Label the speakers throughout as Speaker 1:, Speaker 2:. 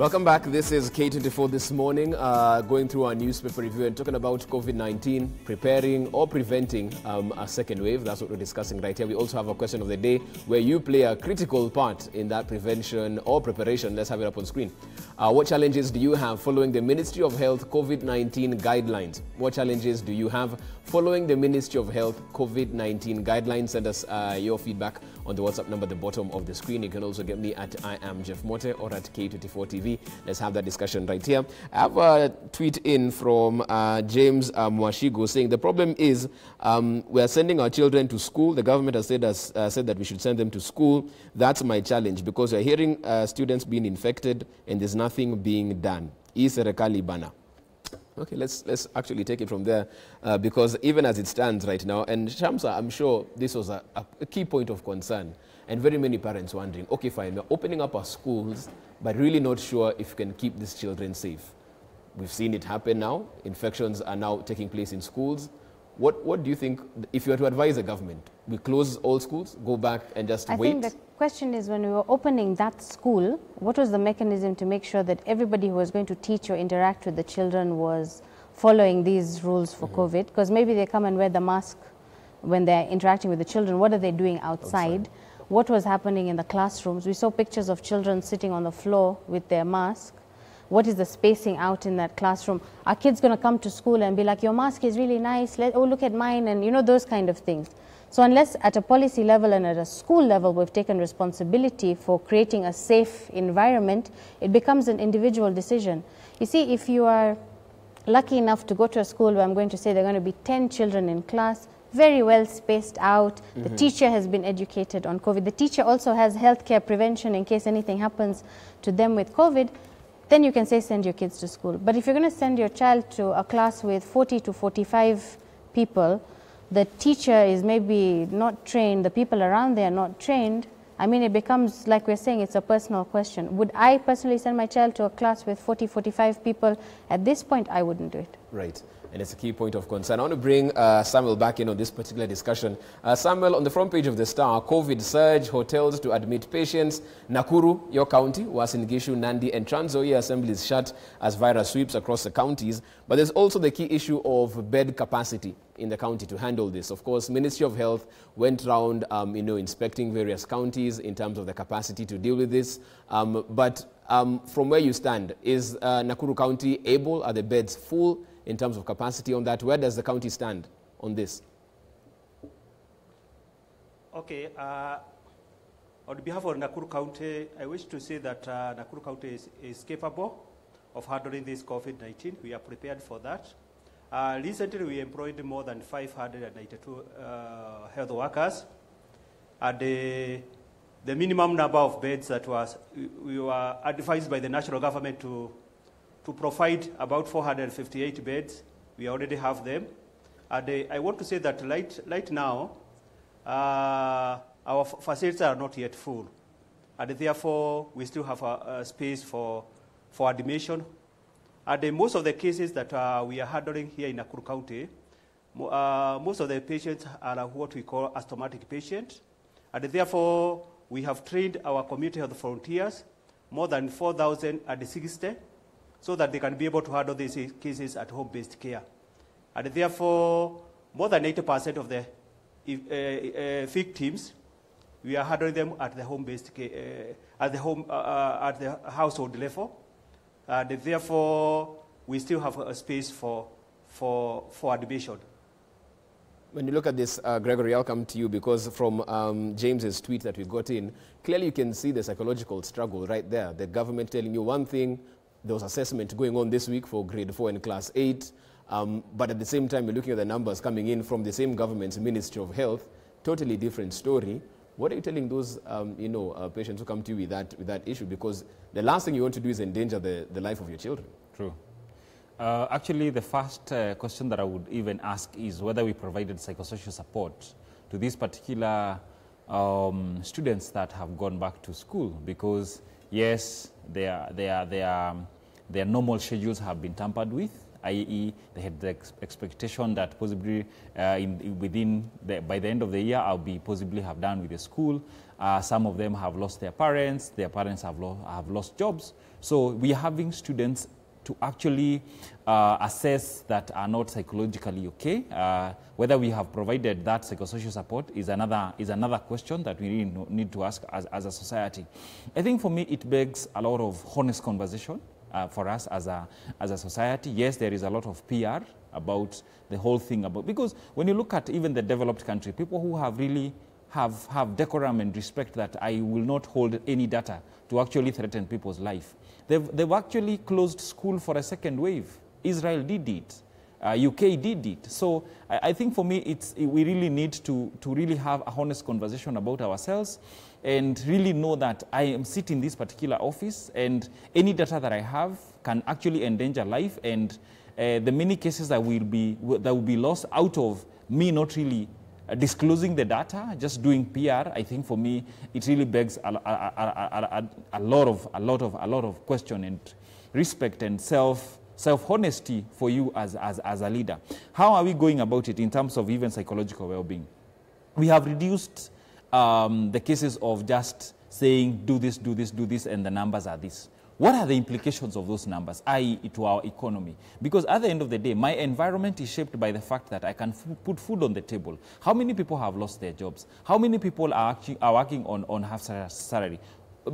Speaker 1: Welcome back. This is K24 this morning, going through our newspaper review and talking about COVID-19, preparing or preventing a second wave. That's what we're discussing right here. We also have a question of the day where you play a critical part in that prevention or preparation. Let's have it up on screen. What challenges do you have following the Ministry of Health COVID-19 guidelines? What challenges do you have following the Ministry of Health COVID-19 guidelines? Send us your feedback on the WhatsApp number at the bottom of the screen. You can also get me at I am Jeff Mote or at K24 TV. Let's have that discussion right here. I have a tweet in from James Mwashigo saying the problem is we are sending our children to school. The government has said that we should send them to school. That's my challenge because we're hearing students being infected and there's nothing being done. Serikali bana. Okay, let's actually take it from there because even as it stands right now, and Shamsa, I'm sure this was a key point of concern and very many parents wondering, okay, fine, we're opening up our schools, but really not sure if we can keep these children safe. We've seen it happen now. Infections are now taking place in schools. What do you think, if you were to advise the government, we close all schools, go back and just wait?
Speaker 2: I think the question is when we were opening that school, what was the mechanism to make sure that everybody who was going to teach or interact with the children was following these rules for COVID? Because maybe they come and wear the mask when they're interacting with the children. What are they doing outside? What was happening in the classrooms? We saw pictures of children sitting on the floor with their mask. What is the spacing out in that classroom? Are kids going to come to school and be like, your mask is really nice, oh, look at mine, and you know, those kind of things. So unless at a policy level and at a school level we've taken responsibility for creating a safe environment, it becomes an individual decision. You see, if you are lucky enough to go to a school where I'm going to say there are going to be 10 children in class, very well spaced out. The teacher has been educated on COVID. The teacher also has healthcare prevention in case anything happens to them with COVID. Then you can say send your kids to school. But if you're going to send your child to a class with 40 to 45 people, the teacher is maybe not trained, the people around there are not trained, I mean, it becomes, like we're saying, it's a personal question. Would I personally send my child to a class with 40, 45 people? At this point, I wouldn't do it.
Speaker 1: Right. And it's a key point of concern. I want to bring Samuel back in on this particular discussion. Samuel, on the front page of the Star, COVID surge, hotels to admit patients. Nakuru, your county, Uasin Gishu, Nandi, and Trans Nzoia assemblies shut as virus sweeps across the counties. But there's also the key issue of bed capacity in the county to handle this. Of course, Ministry of Health went around, inspecting various counties in terms of the capacity to deal with this. But from where you stand, is Nakuru County able? Are the beds full in terms of capacity on that? Where does the county stand on this?
Speaker 3: Okay. On behalf of Nakuru County, I wish to say that Nakuru County is capable of handling this COVID-19. We are prepared for that. Recently, we employed more than 592 health workers. And the minimum number of beds that we were advised by the national government to provide about 458 beds. We already have them. And I want to say that right now, our facilities are not yet full. And therefore, we still have a space for admission. And most of the cases that we are handling here in Nakuru County, most of the patients are what we call asthmatic patients. And therefore, we have trained our community health volunteers, more than 4,060, so that they can be able to handle these cases at home-based care. And therefore, more than 80% of the victims, we are handling them at the home-based care, at the household level. And therefore, we still have a space for admission.
Speaker 1: When you look at this, Gregory, I'll come to you because from James's tweet that we got in, clearly you can see the psychological struggle right there. The government telling you one thing, there was assessment going on this week for grade 4 and class 8, but at the same time, you're looking at the numbers coming in from the same government's Ministry of Health, totally different story. What are you telling those, patients who come to you with that issue? Because the last thing you want to do is endanger the life of your children.
Speaker 4: True. Actually, the first question that I would even ask is whether we provided psychosocial support to these particular students that have gone back to school, because yes, their normal schedules have been tampered with, i.e. they had the expectation that possibly by the end of the year I'll be possibly have done with the school, Some of them have lost their parents have lost jobs. So we are having students to actually assess that are not psychologically okay. Whether we have provided that psychosocial support is another question that we really need to ask as a society. I think for me it begs a lot of honest conversation for us as a society. Yes, there is a lot of PR about the whole thing, because when you look at even the developed country, people who have really have decorum and respect that I will not hold any data to actually threaten people's life. They've actually closed school for a second wave. Israel did it. UK did it. So I think for me, we really need to really have a honest conversation about ourselves and really know that I am sitting in this particular office and any data that I have can actually endanger life, and the many cases that will be lost out of me not really disclosing the data, just doing PR. I think for me, it really begs a lot of question and respect and self-honesty for you as a leader. How are we going about it in terms of even psychological well-being? We have reduced the cases of just saying do this, and the numbers are this. What are the implications of those numbers, i.e. to our economy? Because at the end of the day, my environment is shaped by the fact that I can put food on the table. How many people have lost their jobs? How many people are working on half salary?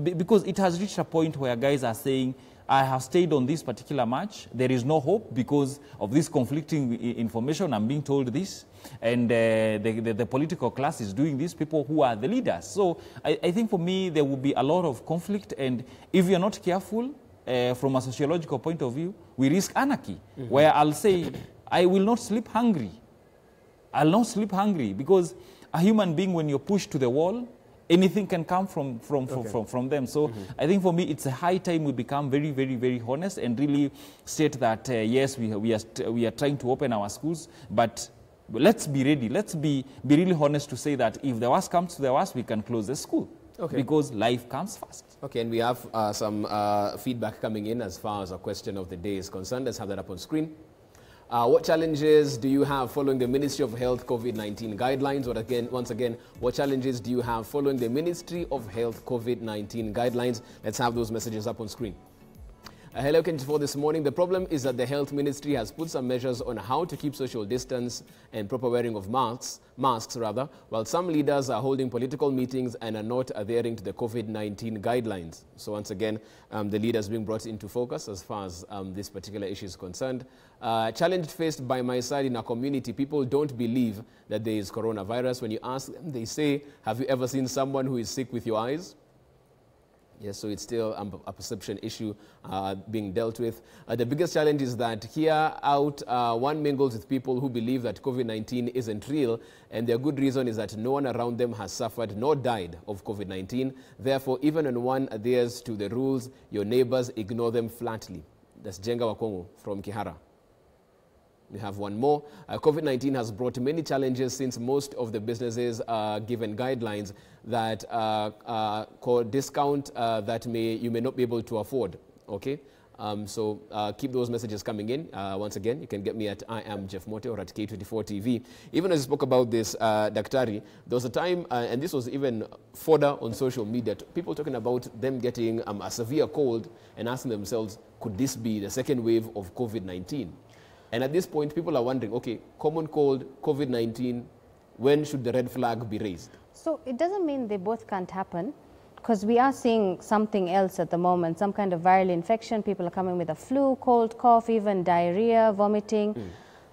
Speaker 4: Because it has reached a point where guys are saying, I have stayed on this particular match. There is no hope because of this conflicting information. I'm being told this. And the political class is doing this, people who are the leaders. So I think for me, there will be a lot of conflict. And if you're not careful, from a sociological point of view, we risk anarchy, where I'll say, I will not sleep hungry. I'll not sleep hungry because a human being, when you're pushed to the wall, anything can come from them. So I think for me, it's a high time we become very, very, very honest and really state that, yes, we are trying to open our schools, but let's be ready. Let's be really honest to say that if the worst comes to the worst, we can close the school. Because life comes first. Okay, and we have some feedback coming in as far as our question of the day is concerned. Let's have that up on screen. What challenges do you have following the Ministry of Health COVID-19 guidelines? Or once again, what challenges do you have following the Ministry of Health COVID-19 guidelines? Let's have those messages up on screen. Hello, Ken, for this morning. The problem is that the Health Ministry has put some measures on how to keep social distance and proper wearing of masks, while some leaders are holding political meetings and are not adhering to the COVID-19 guidelines. So once again, the leaders being brought into focus as far as this particular issue is concerned. Challenge faced by my side in our community, people don't believe that there is coronavirus. When you ask them, they say, have you ever seen someone who is sick with your eyes? Yes, so it's still a perception issue being dealt with. The biggest challenge is that here one mingles with people who believe that COVID-19 isn't real, and their good reason is that no one around them has suffered nor died of COVID-19. Therefore, even when one adheres to the rules, your neighbors ignore them flatly. That's Jenga Wakongo from Kihara. We have one more. COVID-19 has brought many challenges since most of the businesses are given guidelines that called discount that you may not be able to afford. Okay, so keep those messages coming in. Once again, you can get me at I am Jeff Mote or at K24 TV. Even as I spoke about this, Daktari, there was a time, and this was even fodder on social media, people talking about them getting a severe cold and asking themselves, could this be the second wave of COVID-19? And at this point, people are wondering, okay, common cold, COVID-19, when should the red flag be raised?
Speaker 2: So it doesn't mean they both can't happen, because we are seeing something else at the moment, some kind of viral infection. People are coming with a flu, cold, cough, even diarrhea, vomiting.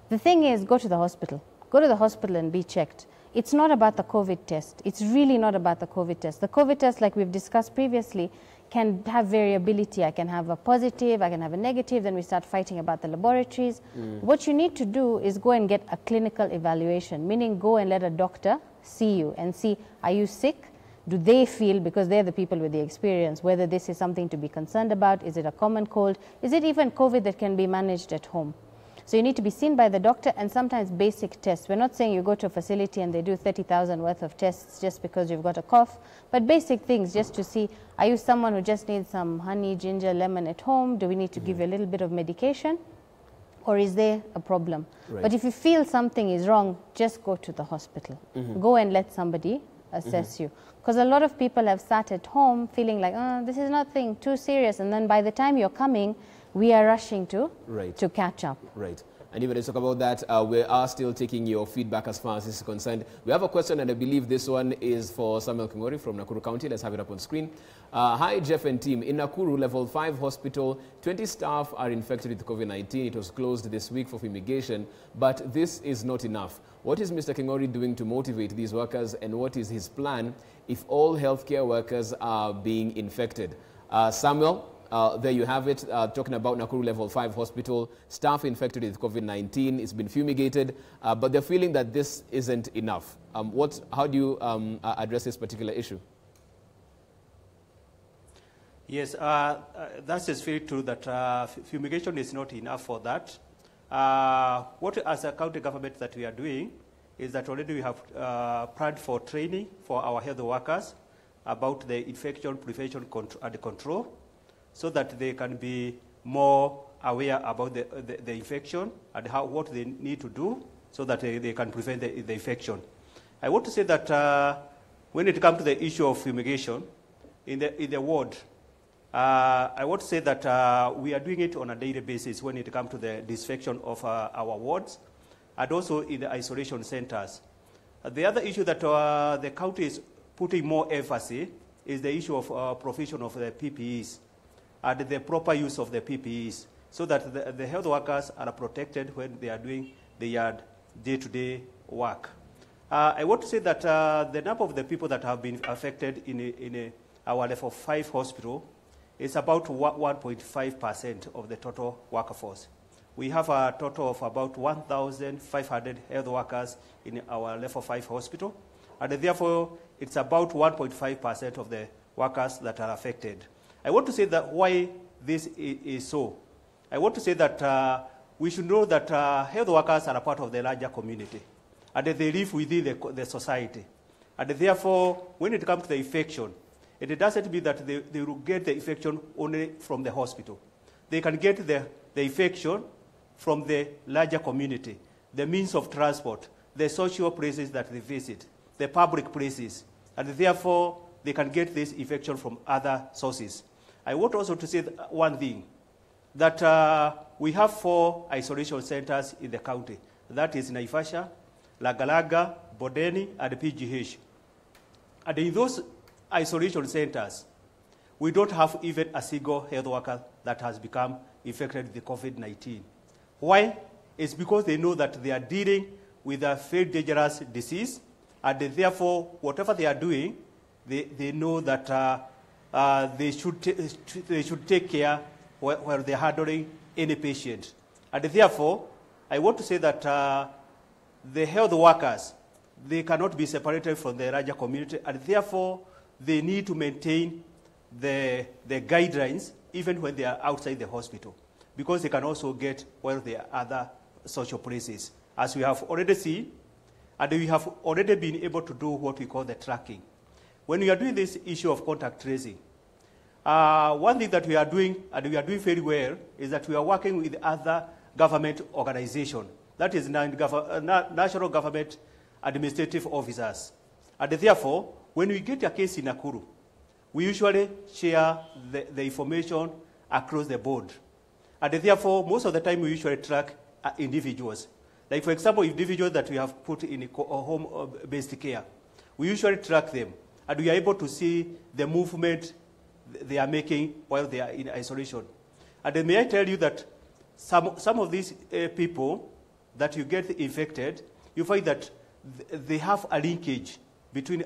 Speaker 2: The thing is, go to the hospital. Go to the hospital and be checked. It's not about the COVID test. It's really not about the COVID test. The COVID test, like we've discussed previously, can have variability. I can have a positive, I can have a negative, then we start fighting about the laboratories. What you need to do is go and get a clinical evaluation, meaning go and let a doctor see you and see, are you sick? Do they feel, because they're the people with the experience, whether this is something to be concerned about? Is it a common cold? Is it even COVID that can be managed at home? So you need to be seen by the doctor, and sometimes basic tests. We're not saying you go to a facility and they do 30,000 worth of tests just because you've got a cough, but basic things just to see, are you someone who just needs some honey, ginger, lemon at home? Do we need to give you a little bit of medication? Or is there a problem? Right. But if you feel something is wrong, just go to the hospital. Go and let somebody assess you. Because a lot of people have sat at home feeling like, oh, this is nothing too serious. And then by the time you're coming, we are rushing to catch up.
Speaker 1: Right. And even to talk about that, we are still taking your feedback as far as this is concerned. We have a question, and I believe this one is for Samuel Kingori from Nakuru County. Let's have it up on screen. Hi, Jeff and team. In Nakuru, Level 5 Hospital, 20 staff are infected with COVID-19. It was closed this week for fumigation, but this is not enough. What is Mr. Kingori doing to motivate these workers, and what is his plan if all healthcare workers are being infected? Samuel? There you have it, talking about Nakuru Level 5 Hospital, staff infected with COVID-19. It's been fumigated, but they're feeling that this isn't enough. How do you address this particular issue?
Speaker 3: Yes, that is very true that fumigation is not enough for that. What as a county government that we are doing is that already we have planned for training for our health workers about the infection prevention and control, so that they can be more aware about the infection and what they need to do so that they can prevent the infection. I want to say that when it comes to the issue of fumigation in the ward, I want to say that we are doing it on a daily basis when it comes to the disinfection of our wards and also in the isolation centers. The other issue that the county is putting more emphasis is the issue of provision of the PPEs and the proper use of the PPEs, so that the health workers are protected when they are doing their day-to-day work. I want to say that the number of the people that have been affected in our Level 5 hospital is about 1.5% of the total workforce. We have a total of about 1,500 health workers in our Level 5 hospital, and therefore it's about 1.5% of the workers that are affected. I want to say that why this is so. I want to say that we should know that health workers are a part of the larger community, and they live within the society. And therefore, when it comes to the infection, it doesn't mean that they will get the infection only from the hospital. They can get the infection from the larger community, the means of transport, the social places that they visit, the public places, and therefore they can get this infection from other sources. I want also to say one thing, that we have 4 isolation centers in the county. That is Naivasha, Lagalaga, Bodeni, and PGH. And in those isolation centers, we don't have even a single health worker that has become infected with COVID-19. Why? It's because they know that they are dealing with a very dangerous disease, and therefore, whatever they are doing, they know that they should take care while they're handling any patient. And therefore, I want to say that the health workers, they cannot be separated from the larger community, and therefore, they need to maintain the guidelines even when they are outside the hospital, because they can also get while there are other social places. As we have already seen, and we have already been able to do what we call the tracking. When we are doing this issue of contact tracing, one thing that we are doing, and we are doing very well, is that we are working with other government organizations. That is national government administrative officers. And therefore, when we get a case in Nakuru, we usually share the information across the board. And therefore, most of the time, we usually track individuals. Like, for example, individuals that we have put in home-based care, we usually track them. And we are able to see the movement they are making while they are in isolation. And then may I tell you that some of these people that you get infected, you find that they have a linkage between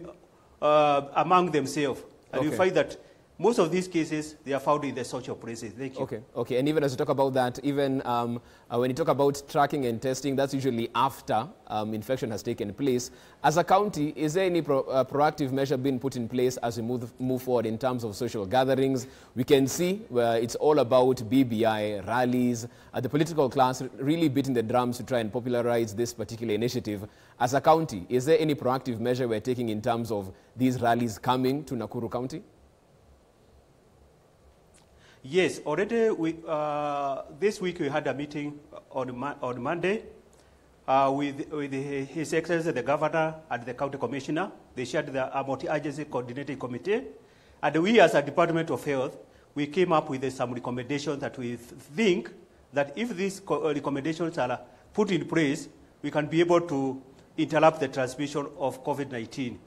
Speaker 3: among themselves. And you find that most of these cases, they are found in the social places. Thank you.
Speaker 1: Okay. And even as you talk about that, even when you talk about tracking and testing, that's usually after infection has taken place. As a county, is there any proactive measure being put in place as we move forward in terms of social gatherings? We can see where it's all about BBI, rallies, the political class really beating the drums to try and popularize this particular initiative. As a county, is there any proactive measure we're taking in terms of these rallies coming to Nakuru County?
Speaker 3: Yes, already this week we had a meeting on Monday with His Excellency the Governor and the County Commissioner, They chaired a multi-agency coordinating committee. And we as a Department of Health, we came up with some recommendations that we think that if these recommendations are put in place, we can be able to interrupt the transmission of COVID-19.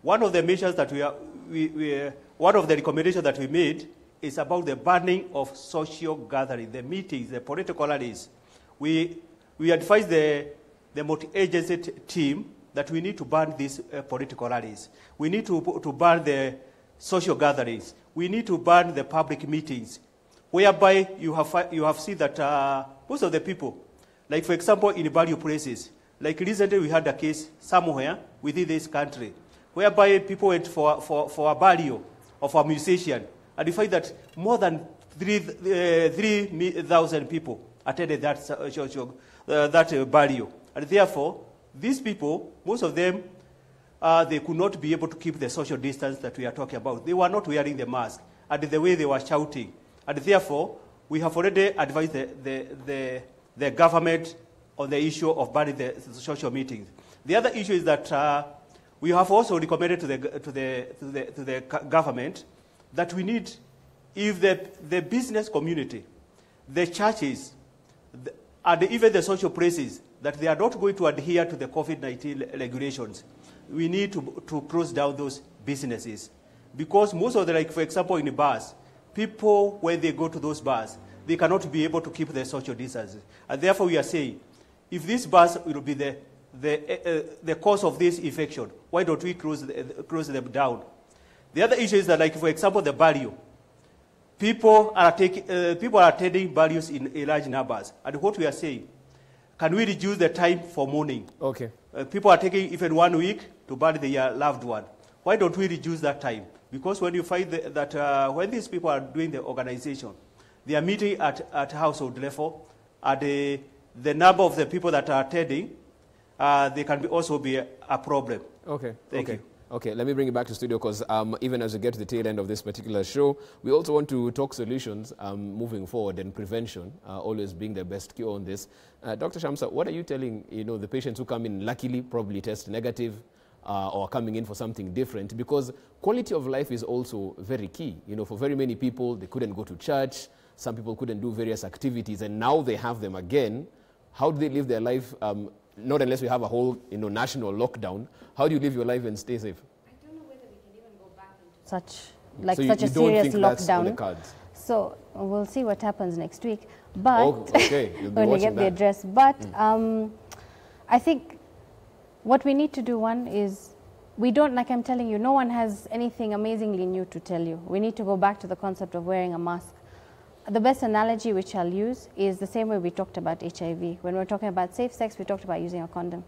Speaker 3: One of the measures that one of the recommendations that we made is about the banning of social gatherings, the meetings, the political rallies. We advised the multi-agency team that we need to ban these political rallies. We need to ban the social gatherings. We need to ban the public meetings, whereby you have seen that most of the people, like for example in value places, like recently we had a case somewhere within this country, whereby people went for a burial of a musician, and you find that more than 3,000 people attended that burial. And therefore, these people, most of them, they could not be able to keep the social distance that we are talking about. They were not wearing the mask, and the way they were shouting. And therefore, we have already advised the government on the issue of banning the social meetings. The other issue is that we have also recommended to the government that we need, if the business community, the churches, and even the social places, that they are not going to adhere to the COVID-19 regulations, we need to close down those businesses. Because most of the, like for example in the bars, people, when they go to those bars, they cannot be able to keep their social distance. And therefore we are saying, if these bars will be the cause of this infection, why don't we close them down? The other issue is that, like for example, the burial. People are attending burials in large numbers. And what we are saying, can we reduce the time for mourning? Okay. People are taking even 1 week to bury their loved one. Why don't we reduce that time? Because when you find that when these people are doing the organization, they are meeting at household level, and the number of the people that are attending, they can also be a problem. Okay. Thank you.
Speaker 1: Okay, let me bring you back to studio, because even as we get to the tail end of this particular show, we also want to talk solutions moving forward, and prevention always being the best cure on this. Dr. Shamsa, what are you telling the patients who come in, luckily probably test negative, or coming in for something different? Because quality of life is also very key. For very many people, they couldn't go to church, some people couldn't do various activities, and now they have them again. How do they live their life? Not unless we have a whole national lockdown. How do you live your life and stay safe?
Speaker 2: I don't know whether we can even go back into such a serious
Speaker 1: don't think
Speaker 2: lockdown.
Speaker 1: That's on the cards?
Speaker 2: So we'll see what happens next week. But
Speaker 1: okay.
Speaker 2: when we get the address. But I think what we need to do, one is, we don't, like I'm telling you, no one has anything amazingly new to tell you. We need to go back to the concept of wearing a mask. The best analogy which I'll use is the same way we talked about HIV. When we're talking about safe sex, we talked about using a condom.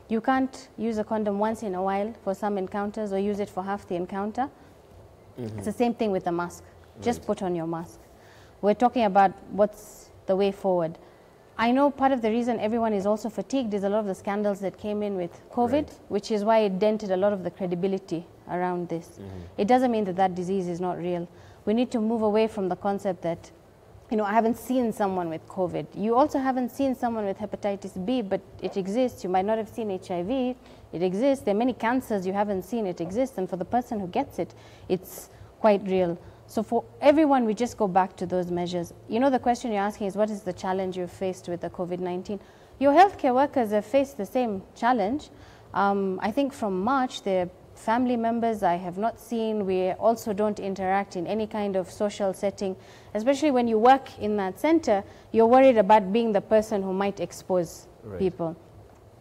Speaker 2: You can't use a condom once in a while for some encounters, or use it for half the encounter. It's the same thing with the mask. Just put on your mask. We're talking about what's the way forward. I know part of the reason everyone is also fatigued is a lot of the scandals that came in with COVID, which is why it dented a lot of the credibility around this. It doesn't mean that that disease is not real. We need to move away from the concept that, I haven't seen someone with COVID. You also haven't seen someone with hepatitis B, but it exists. You might not have seen HIV. It exists. There are many cancers you haven't seen. It exists. And for the person who gets it, it's quite real. So for everyone, we just go back to those measures. The question you're asking is, what is the challenge you've faced with the COVID-19? Your healthcare workers have faced the same challenge. I think from March, their family members I have not seen. We also don't interact in any kind of social setting. Especially when you work in that center, you're worried about being the person who might expose people.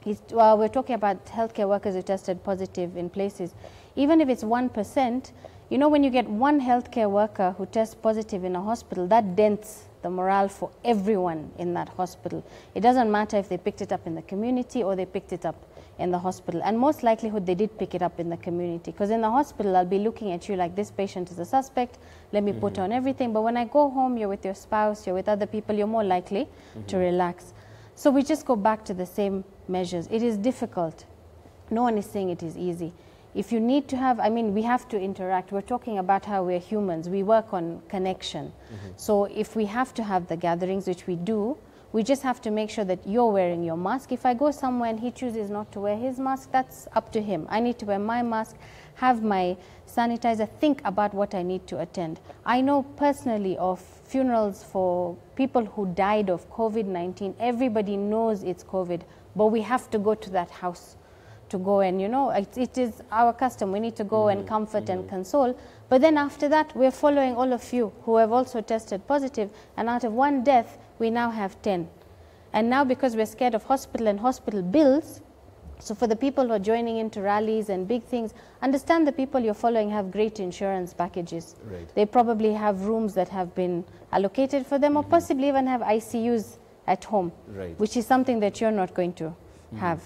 Speaker 2: We're talking about healthcare workers who tested positive in places. Even if it's 1%, when you get one healthcare worker who tests positive in a hospital, that dents the morale for everyone in that hospital. It doesn't matter if they picked it up in the community or they picked it up in the hospital. And most likelihood they did pick it up in the community, because in the hospital I'll be looking at you like, this patient is a suspect, let me put on everything. But when I go home, you're with your spouse, you're with other people, you're more likely to relax. So we just go back to the same measures. It is difficult. No one is saying it is easy. If you need to have, we have to interact. We're talking about how we're humans. We work on connection. So if we have to have the gatherings, which we do, We just have to make sure that you're wearing your mask. If I go somewhere and he chooses not to wear his mask, that's up to him. I need to wear my mask, have my sanitizer, think about what I need to attend. I know personally of funerals for people who died of COVID-19. Everybody knows it's COVID, but we have to go to that house to go and, you know, it is our custom. We need to go and comfort and console. But then after that, we're following all of you who have also tested positive, and out of one death, we now have 10. And now because we're scared of hospital and hospital bills, so for the people who are joining into rallies and big things, understand the people you're following have great insurance packages.
Speaker 1: Right.
Speaker 2: They probably have rooms that have been allocated for them, or possibly even have ICUs at home,
Speaker 1: Right.
Speaker 2: which is something that you're not going to have.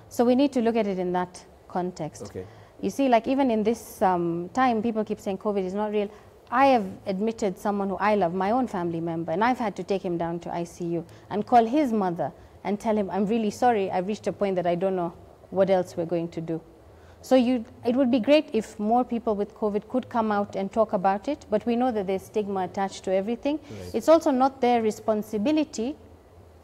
Speaker 2: So we need to look at it in that context.
Speaker 1: Okay.
Speaker 2: You see, like even in this time, people keep saying COVID is not real. I have admitted someone who I love, my own family member, and I've had to take him down to ICU and call his mother and tell him, I'm really sorry, I've reached a point that I don't know what else we're going to do. So it would be great if more people with COVID could come out and talk about it, but we know that there's stigma attached to everything.
Speaker 1: Right.
Speaker 2: It's also not their responsibility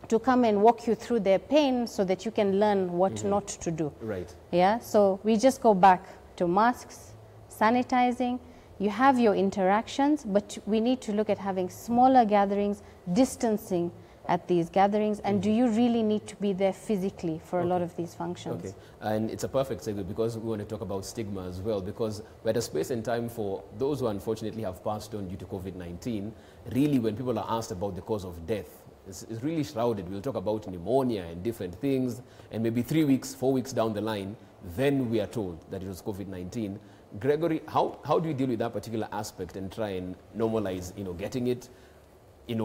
Speaker 2: to come and walk you through their pain so that you can learn what not to do.
Speaker 1: Right.
Speaker 2: Yeah, so we just go back to masks, sanitizing. You have your interactions, but we need to look at having smaller gatherings, distancing at these gatherings, and do you really need to be there physically for a lot of these functions?
Speaker 1: Okay, and it's a perfect segue because we want to talk about stigma as well, because we're at a space and time for those who unfortunately have passed on due to COVID-19. Really, when people are asked about the cause of death, it's really shrouded. We'll talk about pneumonia and different things, and maybe 3 weeks, 4 weeks down the line, then we are told that it was COVID-19. Gregory, how do you deal with that particular aspect and try and normalize, getting it,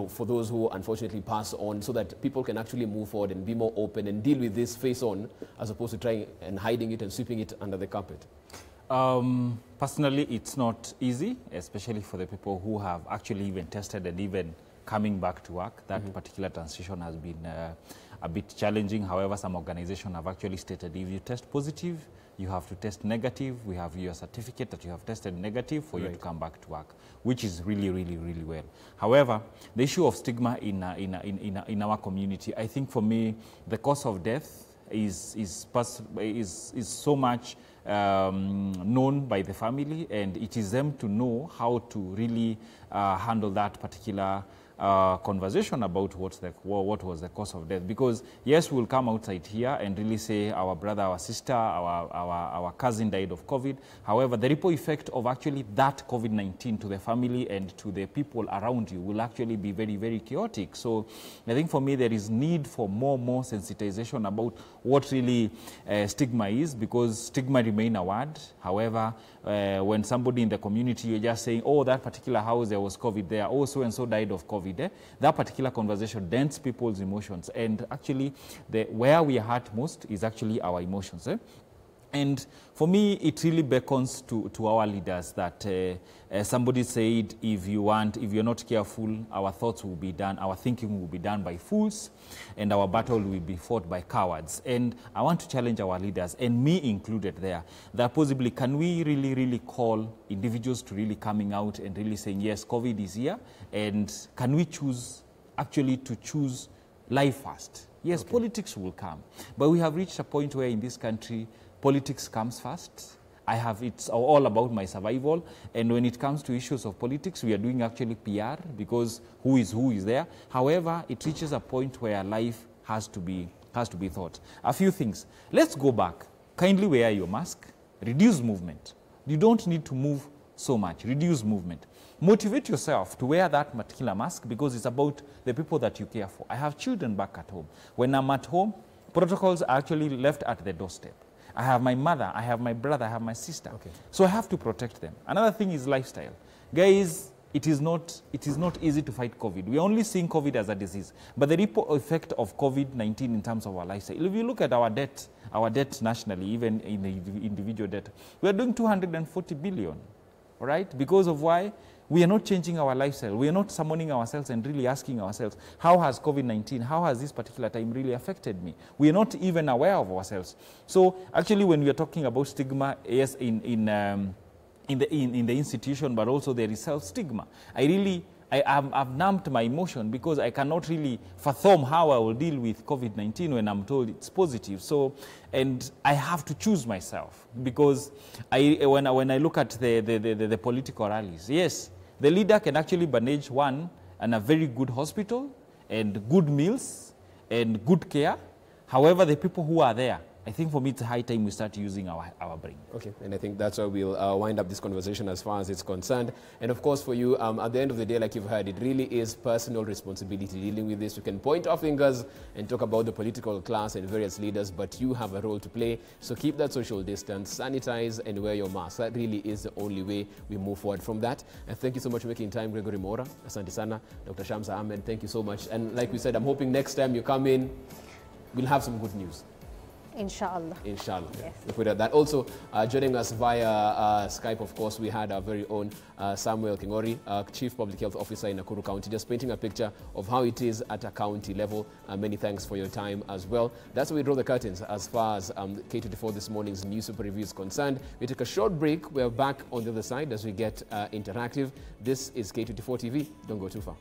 Speaker 1: for those who unfortunately pass on, so that people can actually move forward and be more open and deal with this face on, as opposed to trying and hiding it and sweeping it under the carpet?
Speaker 4: Personally, it's not easy, especially for the people who have actually even tested and even coming back to work. That particular transition has been a bit challenging. However, some organizations have actually stated if you test positive, you have to test negative. We have your certificate that you have tested negative for you to come back to work, which is really, really, really well. However, the issue of stigma in our community, I think for me, the cause of death is so much known by the family, and it is them to know how to really handle that particular conversation about what was the cause of death. Because yes, we'll come outside here and really say our brother, our sister, our cousin died of COVID. However, the ripple effect of actually that COVID-19 to the family and to the people around you will actually be very, very chaotic. So I think for me there is need for more sensitization about what really stigma is, because stigma remains a word. However, when somebody in the community, you're just saying, oh, that particular house there was COVID there, oh, so and so died of COVID. That particular conversation dents people's emotions, and actually where we are hurt most is actually our emotions. And for me, it really beckons to our leaders that somebody said, if you're not careful, our thoughts will be done, our thinking will be done by fools, and our battle will be fought by cowards. And I want to challenge our leaders, and me included there, that possibly can we really, really call individuals to really coming out and really saying, yes, COVID is here, and can we choose life first? Yes, politics will come, but we have reached a point where in this country, politics comes first. It's all about my survival. And when it comes to issues of politics, we are doing actually PR, because who is there. However, it reaches a point where life has to be thought. A few things. Let's go back. Kindly wear your mask. Reduce movement. You don't need to move so much. Reduce movement. Motivate yourself to wear that particular mask, because it's about the people that you care for. I have children back at home. When I'm at home, protocols are actually left at the doorstep. I have my mother, I have my brother, I have my sister. So I have to protect them. Another thing is lifestyle. Guys, it is not easy to fight COVID. We are only seeing COVID as a disease. But the ripple effect of COVID-19 in terms of our lifestyle, if you look at our debt nationally, even in the individual debt, we are doing 240 billion, all right? Because of why? We are not changing our lifestyle. We are not summoning ourselves and really asking ourselves, how has COVID-19, how has this particular time really affected me? We are not even aware of ourselves. So actually, when we are talking about stigma, yes, in the institution, but also there is self-stigma. I I've numbed my emotion because I cannot really fathom how I will deal with COVID-19 when I'm told it's positive. So, and I have to choose myself because when I look at the political rallies, yes, the leader can actually manage one and a very good hospital and good meals and good care. However, the people who are there, I think for me it's high time we start using our brain.
Speaker 1: Okay, and I think that's where we'll wind up this conversation as far as it's concerned. And of course for you, at the end of the day, like you've heard, it really is personal responsibility dealing with this. We can point our fingers and talk about the political class and various leaders, but you have a role to play. So keep that social distance, sanitize and wear your mask. That really is the only way we move forward from that. And thank you so much for making time, Gregory Mwaura. Asante sana. Dr. Shamsa Ahmed, thank you so much. And like we said, I'm hoping next time you come in, we'll have some good news.
Speaker 2: Inshallah.
Speaker 1: Inshallah.
Speaker 2: Yes.
Speaker 1: We put that. Also, joining us via Skype, of course, we had our very own Samuel Kingori, Chief Public Health Officer in Nakuru County, just painting a picture of how it is at a county level. Many thanks for your time as well. That's where we draw the curtains as far as K24 this morning's news super review is concerned. We take a short break. We're back on the other side as we get interactive. This is K24 TV. Don't go too far.